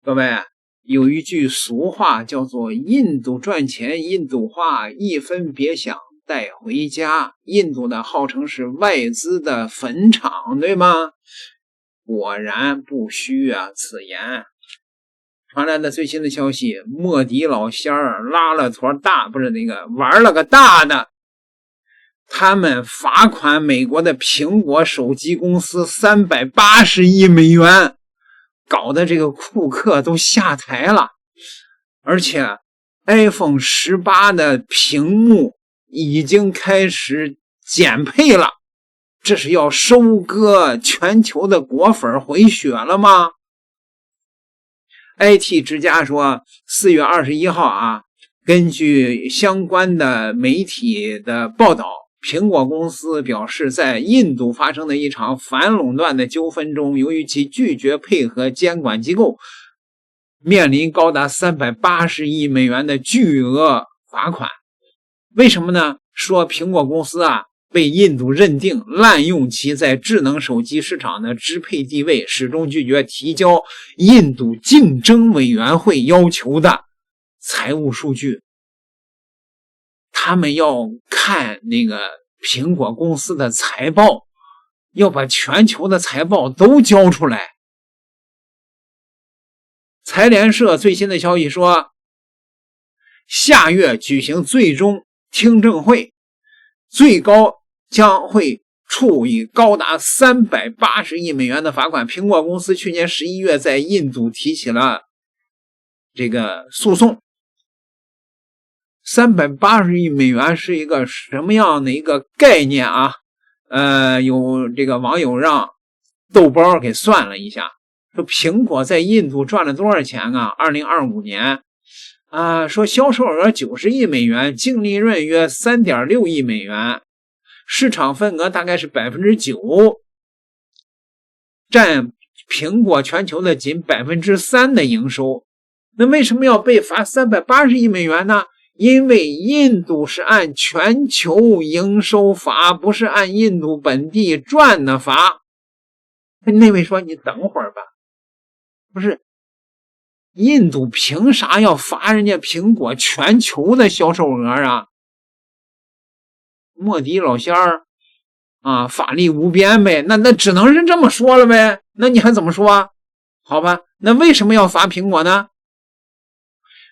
各位，有一句俗话叫做印度赚钱印度花，一分别想带回家。印度呢号称是外资的坟场，对吗？果然不虚啊此言。传来的最新的消息，莫迪老仙儿拉了坨大，不是玩了个大的，他们罚款美国的苹果手机公司380亿美元，搞得这个库克都下台了。而且 iPhone 18的屏幕已经开始减配了，这是要收割全球的果粉回血了吗？ IT 之家说4月21号啊，根据相关的媒体的报道，苹果公司表示，在印度发生的一场反垄断的纠纷中，由于其拒绝配合监管机构，面临高达380亿美元的巨额罚款。为什么呢？说苹果公司啊，被印度认定滥用其在智能手机市场的支配地位，始终拒绝提交印度竞争委员会要求的财务数据。他们要看那个苹果公司的财报，要把全球的财报都交出来。财联社最新的消息说，下月举行最终听证会，最高将会处以高达380亿美元的罚款。苹果公司去年11月在印度提起了这个诉讼。380亿美元是一个什么样的一个概念啊？有这个网友让豆包给算了一下，说苹果在印度赚了多少钱啊？2025年说销售额90亿美元，净利润约 3.6 亿美元，市场份额大概是 9%， 占苹果全球的仅 3% 的营收。那为什么要被罚380亿美元呢？因为印度是按全球营收罚，不是按印度本地赚的罚。那位说你等会儿吧，不是印度凭啥要罚人家苹果全球的销售额啊？莫迪老仙儿啊，法力无边呗，那只能是这么说了呗，那你还怎么说？好吧，那为什么要罚苹果呢？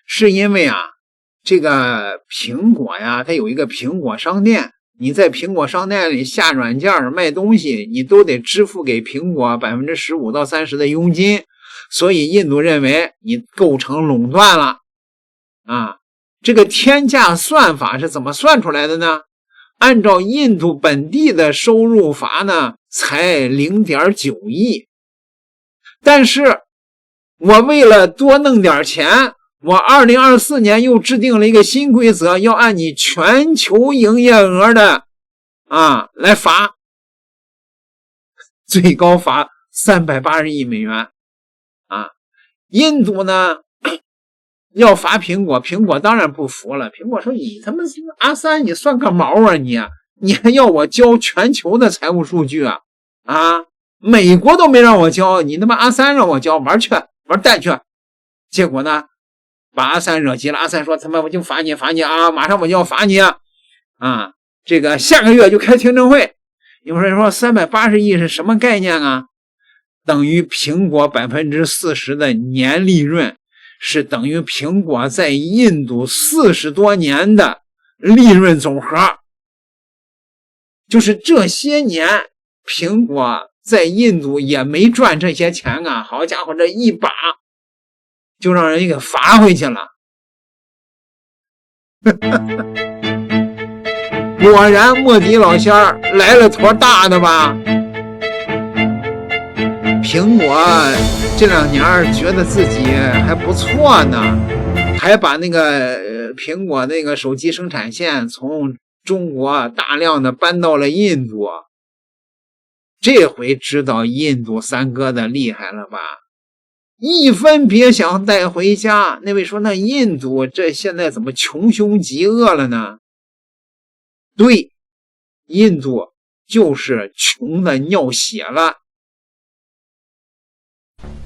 是因为啊，这个苹果呀，它有一个苹果商店，你在苹果商店里下软件卖东西，你都得支付给苹果 15% 到 30% 的佣金，所以印度认为你构成垄断了啊。这个天价算法是怎么算出来的呢？按照印度本地的收入罚呢，才 0.9 亿。但是我为了多弄点钱，我2024年又制定了一个新规则，要按你全球营业额的来罚，最高罚380亿美元啊。印度呢要罚苹果，苹果当然不服了。苹果说你他妈阿三你算个毛啊，你还要我交全球的财务数据啊？美国都没让我交，你他妈阿三让我交，玩去玩蛋去。结果呢把阿三惹急了，阿三说他妈我就罚你啊，马上我就要罚你啊！这个下个月就开听证会。有人说380亿是什么概念啊？等于苹果 40% 的年利润，是等于苹果在印度40多年的利润总和。就是这些年苹果在印度也没赚这些钱啊，好家伙，这一把就让人给罚回去了。果然莫迪老仙儿来了坨大的吧？苹果这2年觉得自己还不错呢，还把那个苹果那个手机生产线从中国大量的搬到了印度。这回知道印度三哥的厉害了吧？一分别想带回家。那位说那印度这现在怎么穷凶极恶了呢？对，印度就是穷的尿血了。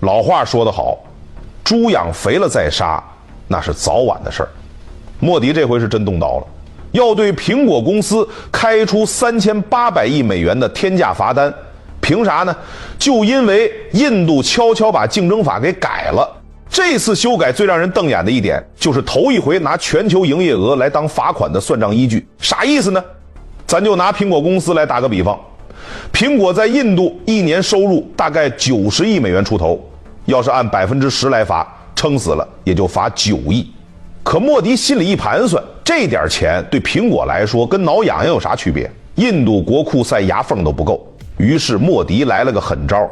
老话说得好，猪养肥了再杀，那是早晚的事儿。莫迪这回是真动刀了，要对苹果公司开出3800亿美元的天价罚单。凭啥呢？就因为印度悄悄把竞争法给改了。这次修改最让人瞪眼的一点，就是头一回拿全球营业额来当罚款的算账依据。啥意思呢？咱就拿苹果公司来打个比方，苹果在印度一年收入大概90亿美元出头，要是按10%来罚，撑死了也就罚9亿。可莫迪心里一盘算，这点钱对苹果来说跟挠痒痒有啥区别？印度国库塞牙缝都不够。于是莫迪来了个狠招，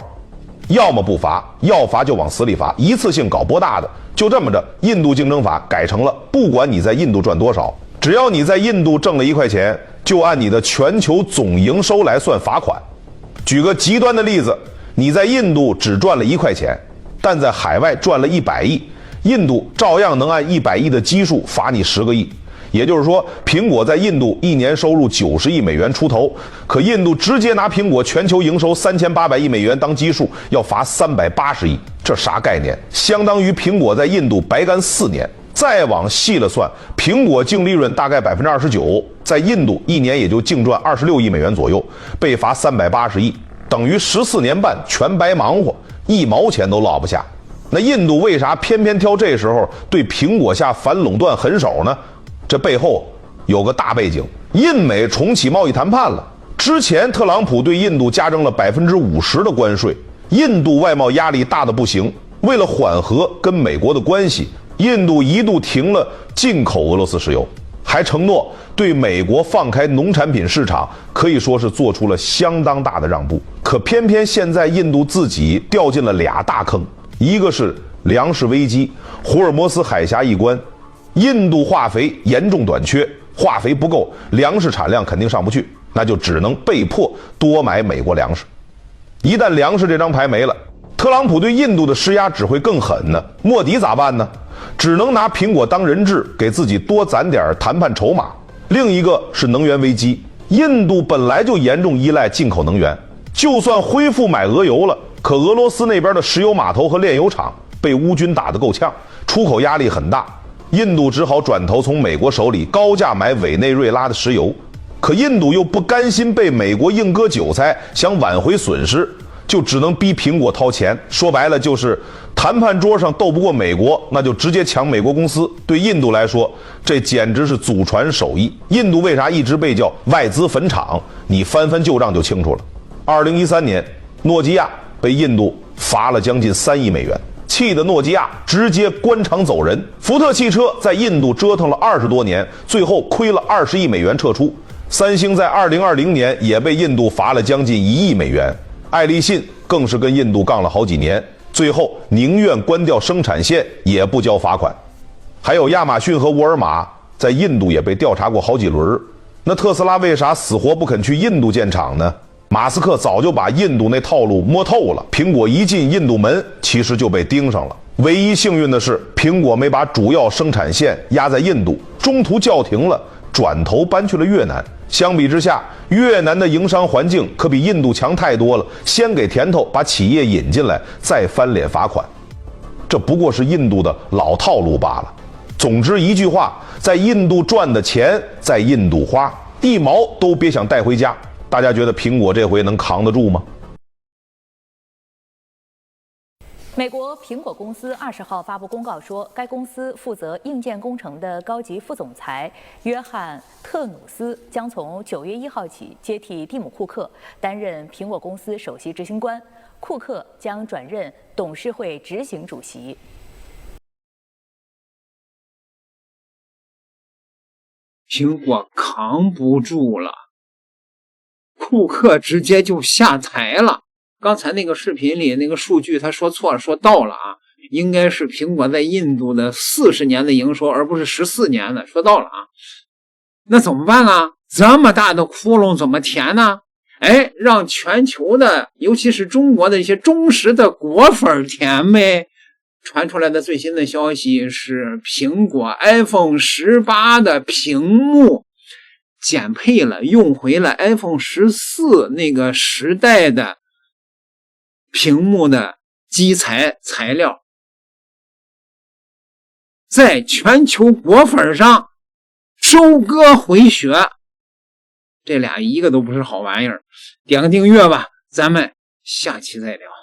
要么不罚，要罚就往死里罚，一次性搞波大的。就这么着，印度竞争法改成了，不管你在印度赚多少，只要你在印度挣了1块钱，就按你的全球总营收来算罚款。举个极端的例子，你在印度只赚了1块钱，但在海外赚了100亿，印度照样能按100亿的基数罚你10个亿。也就是说，苹果在印度一年收入90亿美元出头，可印度直接拿苹果全球营收3800亿美元当基数，要罚380亿，这啥概念？相当于苹果在印度白干4年。再往细了算，苹果净利润大概29%，在印度一年也就净赚26亿美元左右，被罚380亿，等于14年半全白忙活，1毛钱都落不下。那印度为啥偏偏挑这时候对苹果下反垄断狠手呢？这背后有个大背景，印美重启贸易谈判了。之前特朗普对印度加征了50%的关税，印度外贸压力大的不行。为了缓和跟美国的关系，印度一度停了进口俄罗斯石油，还承诺对美国放开农产品市场，可以说是做出了相当大的让步。可偏偏现在印度自己掉进了2大坑，一个是粮食危机，霍尔摩斯海峡一关，印度化肥严重短缺，化肥不够，粮食产量肯定上不去，那就只能被迫多买美国粮食。一旦粮食这张牌没了，特朗普对印度的施压只会更狠呢。莫迪咋办呢？只能拿苹果当人质，给自己多攒点谈判筹码。另一个是能源危机，印度本来就严重依赖进口能源，就算恢复买俄油了，可俄罗斯那边的石油码头和炼油厂被乌军打得够呛，出口压力很大。印度只好转头从美国手里高价买委内瑞拉的石油，可印度又不甘心被美国硬割韭菜，想挽回损失，就只能逼苹果掏钱。说白了就是谈判桌上斗不过美国，那就直接抢美国公司。对印度来说，这简直是祖传手艺。印度为啥一直被叫外资坟场？你翻翻旧账就清楚了。2013年，诺基亚被印度罚了将近3亿美元。气得诺基亚直接关厂走人。福特汽车在印度折腾了20多年，最后亏了20亿美元撤出。三星在2020年也被印度罚了将近1亿美元。爱立信更是跟印度杠了好几年，最后宁愿关掉生产线也不交罚款。还有亚马逊和沃尔玛在印度也被调查过好几轮。那特斯拉为啥死活不肯去印度建厂呢？马斯克早就把印度那套路摸透了，苹果一进印度门，其实就被盯上了。唯一幸运的是，苹果没把主要生产线压在印度，中途叫停了，转头搬去了越南。相比之下，越南的营商环境可比印度强太多了，先给甜头，把企业引进来，再翻脸罚款，这不过是印度的老套路罢了。总之一句话，在印度赚的钱，在印度花，1毛都别想带回家。大家觉得苹果这回能扛得住吗？美国苹果公司20号发布公告说，该公司负责硬件工程的高级副总裁约翰·特努斯将从9月1号起接替蒂姆·库克，担任苹果公司首席执行官。库克将转任董事会执行主席。苹果扛不住了。库克直接就下台了。刚才那个视频里那个数据他说错了，说到了啊，应该是苹果在印度的40年的营收，而不是14年的，说到了啊。那怎么办啊？这么大的窟窿怎么填呢？哎，让全球的尤其是中国的一些忠实的果粉填呗。传出来的最新的消息是，苹果 iPhone 18的屏幕减配了，用回了 iPhone 14那个时代的屏幕的基材材料。在全球果粉上收割回血，这俩一个都不是好玩意儿。点个订阅吧，咱们下期再聊。